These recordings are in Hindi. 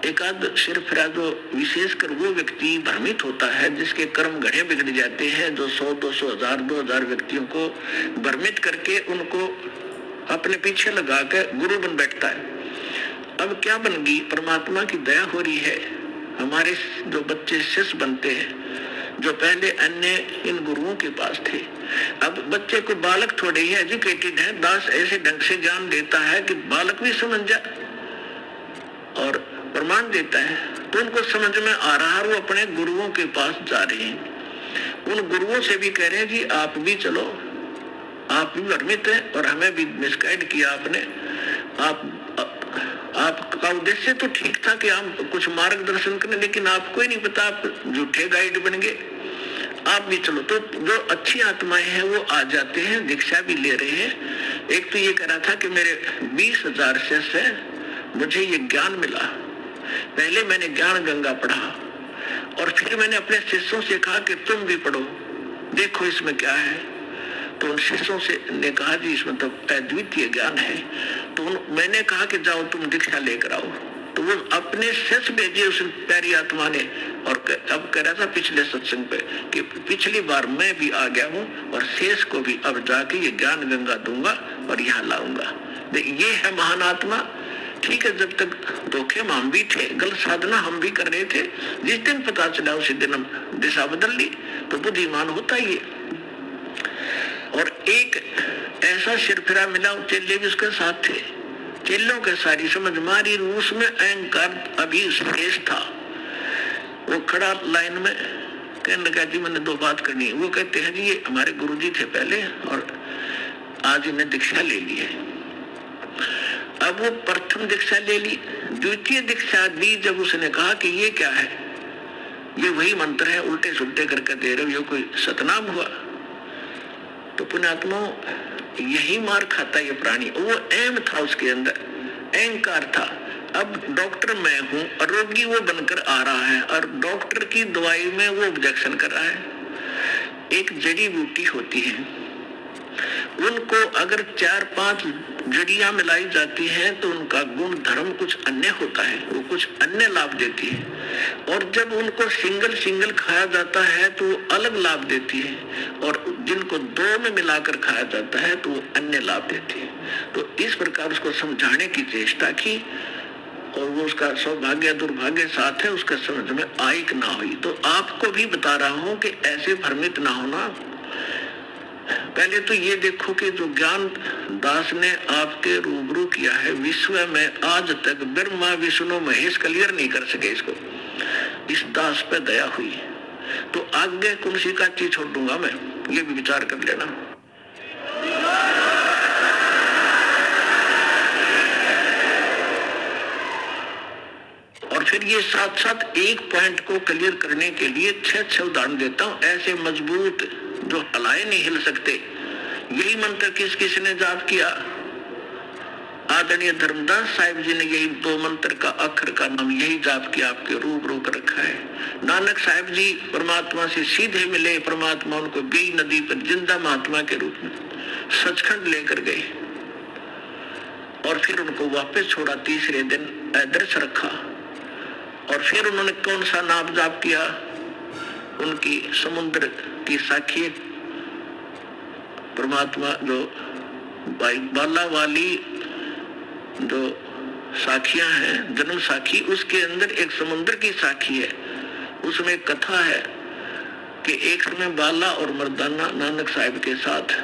एकाध सिर फिरा जो विशेषकर वो व्यक्ति भ्रमित होता है जिसके कर्म घड़े बिगड़ जाते हैं, जो 100, 200, 1000, 2000 व्यक्तियों को भ्रमित करके उनको अपने पीछे लगा कर गुरु बन बैठता है। अब क्या बन गई, परमात्मा की दया हो रही है, हमारे जो बच्चे शिष्य बनते हैं जो पहले अन्य इन गुरुओं के पास थे, अब बच्चे को बालक थोड़े ही एजुकेटेड है, दास ऐसे ढंग से ज्ञान देता है कि बालक भी समझ जाए और प्रमाण देता है, तो उनको समझ में आ रहा है, वो अपने गुरुओं के पास जा रहे हैं। उन गुरुओं से भी कह रहे हैं जी आप भी चलो, आप भी भ्रमित हैं और हमें भी मिसगाइड किया आपने। आपका उद्देश्य तो ठीक था कि आप कुछ मार्गदर्शन करें, लेकिन आपको ही नहीं पता, आप झूठे गाइड बन गए, आप भी चलो। तो जो अच्छी आत्माएं हैं वो आ जाते हैं, दीक्षा भी ले रहे हैं। एक तो ये कह रहा था कि मेरे 20,000 शिष्य हैं, मुझे ये ज्ञान मिला, पहले मैंने ज्ञान गंगा पढ़ा और फिर मैंने अपने शिष्यों से कहा कि तुम भी पढ़ो, देखो इसमें क्या है। तो उन शिष्यों से ने कहा जी इसमें तो अद्वितीय ज्ञान है। तो मैंने कहा कि जाओ तुम दीक्षा लेकर आओ। तो वो अपने शिष्य भेजे उस प्यारी आत्मा ने, और अब कह रहा था पिछले सत्संग पे कि पिछली बार मैं भी आ गया हूँ और शेष को भी अब जाके ये ज्ञान गंगा दूंगा और यहाँ लाऊंगा। ये है महान आत्मा। ठीक है, जब तक धोखे में हम भी थे, गलत साधना हम भी कर रहे थे, जिस दिन पता चला उसी दिन हम दिशा बदल ली। तो बुद्धिमान होता ही है। और एक ऐसा सिरफिरा मिला, चेले भी उसके साथ थे, चेलों के सारी समझ मारी, उसमें अहंकार अभी शेष था। वो खड़ा लाइन में कहने लगा जी मैंने 2 बात करनी है। वो कहते हैं जी ये हमारे गुरुजी थे पहले और आज इन्हें दीक्षा ले ली है। अब वो प्रथम दीक्षा ले ली, द्वितीय दीक्षा दी जब उसने कहा कि ये क्या है, ये वही मंत्र है, उल्टे सुल्टे करके दे रहे हो, ये कोई सतनाम हुआ। तो पुण्यात्मा यही मार खाता ये प्राणी। वो एम था उसके अंदर, अहंकार था। अब डॉक्टर मैं हूँ और रोगी वो बनकर आ रहा है और डॉक्टर की दवाई में वो ऑब्जेक्शन कर रहा है। एक जड़ी बूटी होती है, उनको अगर 4-5 जड़ियां मिलाई जाती हैं तो उनका गुण धर्म कुछ अन्य होता है, वो कुछ अन्य लाभ देती है। और जब उनको सिंगल खाया जाता है तो वो अलग लाभ देती है, और जिनको 2 में मिलाकर खाया जाता है तो वो अन्य लाभ देती है। तो इस प्रकार उसको समझाने की चेष्टा की और वो उसका सौभाग्य दुर्भाग्य साथ है, उसका समझ में आई कि ना हुई। तो आपको भी बता रहा हूं कि ऐसे भ्रमित ना होना। पहले तो ये देखो कि जो ज्ञान दास ने आपके रूबरू किया है, विश्व में आज तक ब्रह्मा विष्णु महेश क्लियर नहीं कर सके इसको। इस दास पे दया हुई, तो आगे कौन सी का चीज छोड़ दूंगा मैं, ये भी विचार कर लेना। और फिर ये साथ एक पॉइंट को क्लियर करने के लिए 6 उदाहरण देता हूं, ऐसे मजबूत जो हलाए नहीं हिल सकते। यही मंत्र किसने जाप किया? आदरणीय धर्मदास साहिब जी ने यही 2 मंत्र का अक्षर का नाम यही जाप किया, आपके रूबरू कर रखा है। नानक साहिब जी परमात्मा से सीधे मिले, परमात्मा उनको बेई नदी पर जिंदा महात्मा के रूप में सचखंड लेकर गए और फिर उनको वापस छोड़ा। तीसरे दिन आदर्श रखा और फिर उन्होंने कौन सा नाम जाप किया? उनकी समुद्र की साखी परमात्मा जो बाला वाली जो साखियां हैं, जन्म साखी, उसके अंदर एक समुद्र की साखी है। उसमें एक कथा है कि एक समय बाला और मर्दाना नानक साहिब के साथ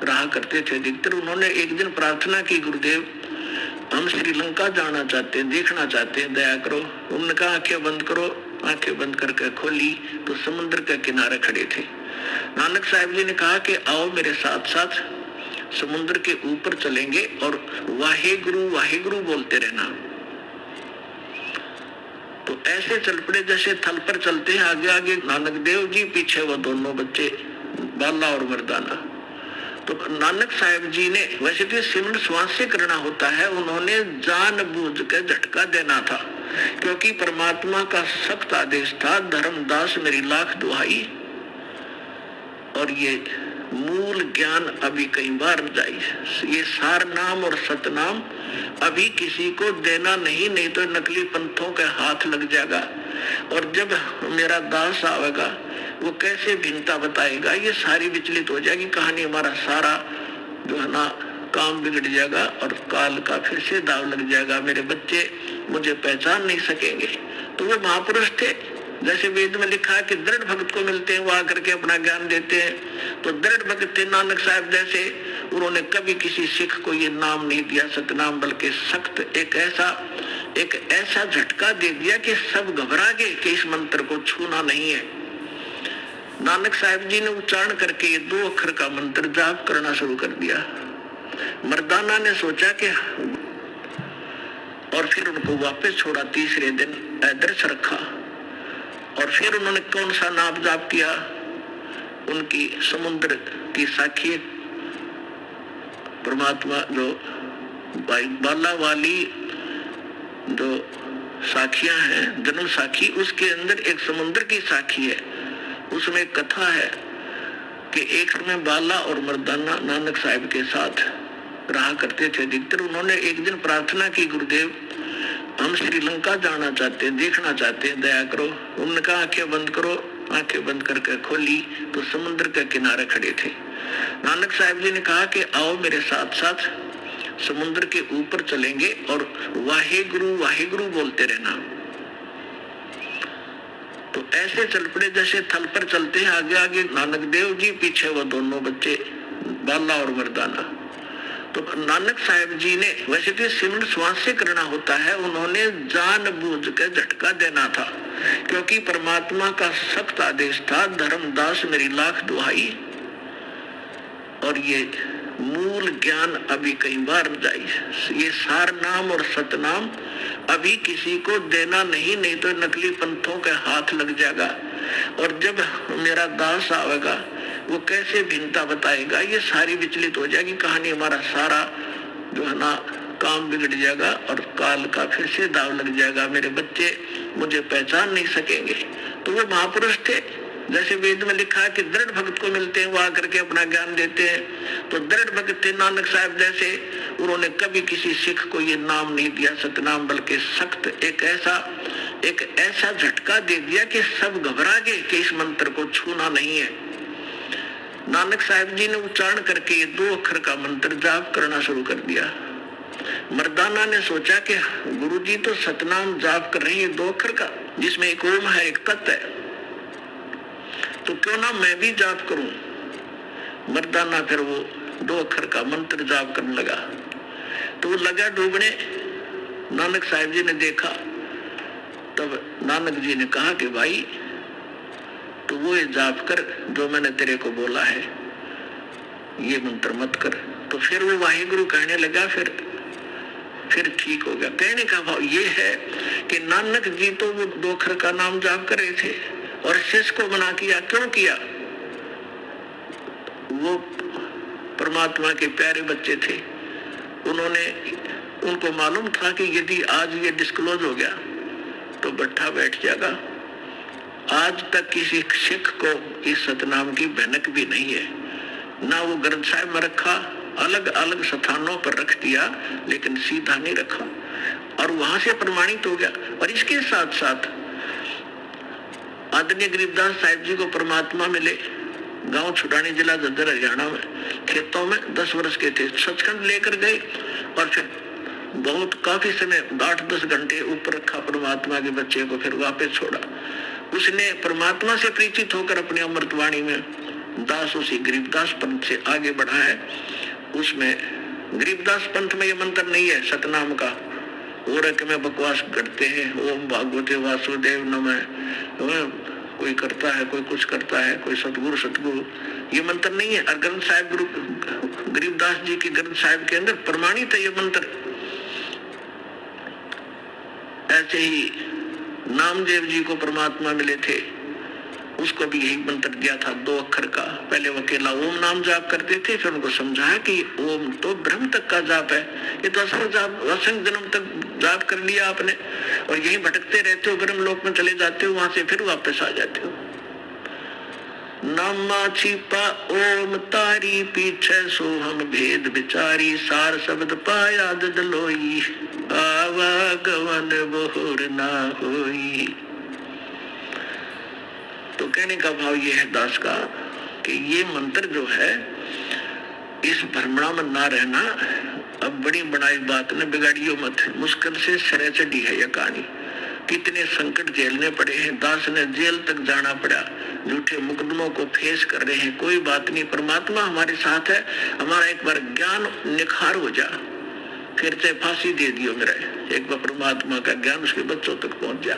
रहा करते थे अधिकतर। उन्होंने एक दिन प्रार्थना की, गुरुदेव हम श्रीलंका जाना चाहते हैं, देखना चाहते हैं, दया करो। उन्होंने कहा आंखें बंद करो। आंखें बंद करके खोली तो समुद्र के किनारे खड़े थे। नानक साहिब जी ने कहा कि आओ मेरे साथ साथ समुद्र के ऊपर चलेंगे और वाहे गुरु बोलते रहना। तो ऐसे चल पड़े जैसे थल पर चलते हैं, आगे आगे नानक देव जी, पीछे वो दोनों बच्चे बाला और मर्दाना। तो नानक साहिब जी ने, वैसे तो सिमरन श्वास से करना होता है, उन्होंने जानबूझ के झटका देना था क्योंकि परमात्मा का सख्त आदेश था, धर्मदास मेरी लाख दुहाई। और ये मूल ज्ञान अभी कई बार जाई। ये सार नाम और सतनाम अभी किसी को देना नहीं, नहीं तो नकली पंथों के हाथ लग जाएगा। और जब मेरा दास आवेगा वो कैसे भिन्नता बताएगा, ये सारी विचलित हो जाएगी कहानी। हमारा सारा जो है ना काम बिगड़ जाएगा और काल का फिर से दाव लग जाएगा। मेरे बच्चे मुझे पहचान नहीं सकेंगे। तो वो महापुरुष थे, जैसे वेद में लिखा है कि दृढ़ भक्त को मिलते हैं वो आकर के अपना ज्ञान देते हैं। तो दृढ़ भक्त थे नानक साहब जैसे, उन्होंने कभी किसी सिख को ये नाम नहीं दिया सतनाम, बल्कि सख्त एक ऐसा झटका दे दिया कि सब घबरा गए कि इस मंत्र को छूना नहीं है। नानक साहब जी ने उच्चारण करके ये 2 अक्षर का मंत्र जाप करना शुरू कर दिया। मर्दाना ने सोचा कि, और फिर उनको वापस छोड़ा। तीसरे दिन आदर्श रखा और फिर उन्होंने कौन सा नाम जाप किया, उनकी समुद्र की साखी परमात्मा जो बाला वाली जो साखियां हैं, जन्म साखी, उसके अंदर एक समुद्र की साखी है। उसमें एक कथा है कि एक समय बाला और मर्दाना नानक साहब के साथ रहा करते थे अधिकतर। उन्होंने एक दिन प्रार्थना की, गुरुदेव हम श्रीलंका जाना चाहते हैं, देखना चाहते हैं, दया करो। उन्होंने कहा आंखें बंद करो। आंखें बंद करके खोली तो समुद्र के किनारे खड़े थे। नानक साहब जी ने कहा कि आओ मेरे साथ साथ समुद्र के ऊपर चलेंगे और वाहे गुरु बोलते रहना। तो ऐसे चल पड़े जैसे थल पर चलते हैं, आगे आगे नानक देव जी, पीछे वो दोनों बच्चे बाला और मर्दाना। तो नानक साहब जी ने, वैसे तो सिमरन श्वास से करना होता है, उन्होंने जानबूझ के झटका देना था, क्योंकि परमात्मा का सख्त आदेश था, धर्मदास मेरी लाख दुहाई। और ये मूल ज्ञान अभी कई बार जाई। ये सार नाम और सतनाम अभी किसी को देना नहीं, नहीं तो नकली पंथों के हाथ लग जाएगा। और जब मेरा दास आवेगा वो कैसे भिन्नता बताएगा, ये सारी विचलित हो जाएगी कहानी। हमारा सारा जो है ना काम बिगड़ जाएगा और काल का फिर से दाव लग जाएगा। मेरे बच्चे मुझे पहचान नहीं सकेंगे। तो वो महापुरुष थे, जैसे वेद में लिखा है कि दृढ़ भक्त को मिलते हैं वो आकर के अपना ज्ञान देते हैं। तो दृढ़ भक्त थे नानक साहब जैसे, उन्होंने कभी किसी सिख को ये नाम नहीं दिया सतनाम, बल्कि सख्त एक ऐसा झटका दे दिया कि सब घबरा गए कि इस मंत्र को छूना नहीं है। नानक साहब जी ने उच्चारण करके ये 2 अक्षर का मंत्र जाप करना शुरू कर दिया। मर्दाना ने सोचा कि गुरुजी तो सतनाम जाप कर रहे हैं 2 अक्षर का, जिसमें एक ओम है एक तत् है, तो क्यों ना मैं भी जाप करूं। मर्दाना फिर वो 2 अक्षर का मंत्र जाप करने लगा। तो वो लगा डूबने। नानक साहब जी ने देखा, तब नानक जी ने कहा कि भाई तो वो ये जाप कर जो मैंने तेरे को बोला है, ये मंत्र मत कर। तो फिर वो वाहिगुरु कहने लगा, फिर ठीक हो गया। कहने का भाव ये है कि नानक जी तो वो 2 अक्षर का नाम जाप कर रहे थे और शिष्य को मना किया। क्यों किया? वो परमात्मा के प्यारे बच्चे थे, उनको मालूम था कि यदि आज ये डिस्क्लोज हो गया तो बट्ठा बैठ जाएगा। आज तक किसी सिख को इस सतनाम की भनक भी नहीं है, ना वो ग्रंथ साहिब में रखा, अलग अलग स्थानों पर रख दिया, लेकिन सीधा नहीं रखा और वहां से प्रमाणित हो गया। और इसके साथ साथ आदरणीय गरीबदास साहिब जी को परमात्मा मिले, गांव छुटानी जिला जद्दर हरियाणा में, खेतों में 10 वर्ष के थे, सचखंड लेकर गए और फिर बहुत काफी समय 8-10 घंटे ऊपर रखा परमात्मा के बच्चे को, फिर वापस छोड़ा। उसने परमात्मा से परिचित होकर अपनी अमृतवाणी में दास उसी गरीबदास पंथ से आगे बढ़ा है। उसमें गरीबदास पंथ में ये मंत्र नहीं है सतनाम का, और में बकवास करते हैं, ओम भागवते वासुदेव नमः, कोई करता है, कोई कुछ करता है, कोई सतगुरु, ये मंत्र नहीं है। और ग्रंथ साहिब गुरु गरीबदास जी के ग्रंथ साहिब के अंदर प्रमाणित है ये मंत्र। ऐसे ही नामदेव जी को परमात्मा मिले थे, उसको भी यही मंत्र दिया था 2 अक्षर का। पहले वो अकेला ओम नाम जाप करते थे, फिर उनको समझाया कि ओम तो ब्रह्म तक का जाप है, ये तो असंख्य जन्म तक जाप कर लिया आपने और यही भटकते रहते हो, ब्रह्म लोक में चले जाते हो, वहां से फिर वापस आ जाते हो। नामा छिपा ओम तारी, पीछे सो हम भेद विचारी, सार शब्द पाया दलोई, आवागमन बहुर ना होई। तो कहने का भाव ये है दास का कि ये मंत्र जो है, इस भ्रमणा में ना रहना। अब बड़ी बनाई बात ने बिगाड़ियो मत, मुश्किल से सरे चढ़ी है यह कहानी। कितने संकट झेलने पड़े हैं, दास ने जेल तक जाना पड़ा, झूठे मुकदमों को फेस कर रहे हैं। कोई बात नहीं, परमात्मा हमारे साथ है। हमारा एक बार ज्ञान निखार हो जा, फिर चाहे फांसी दे दियो मेरा, एक बार परमात्मा का ज्ञान उसके बच्चों तक पहुंच जा।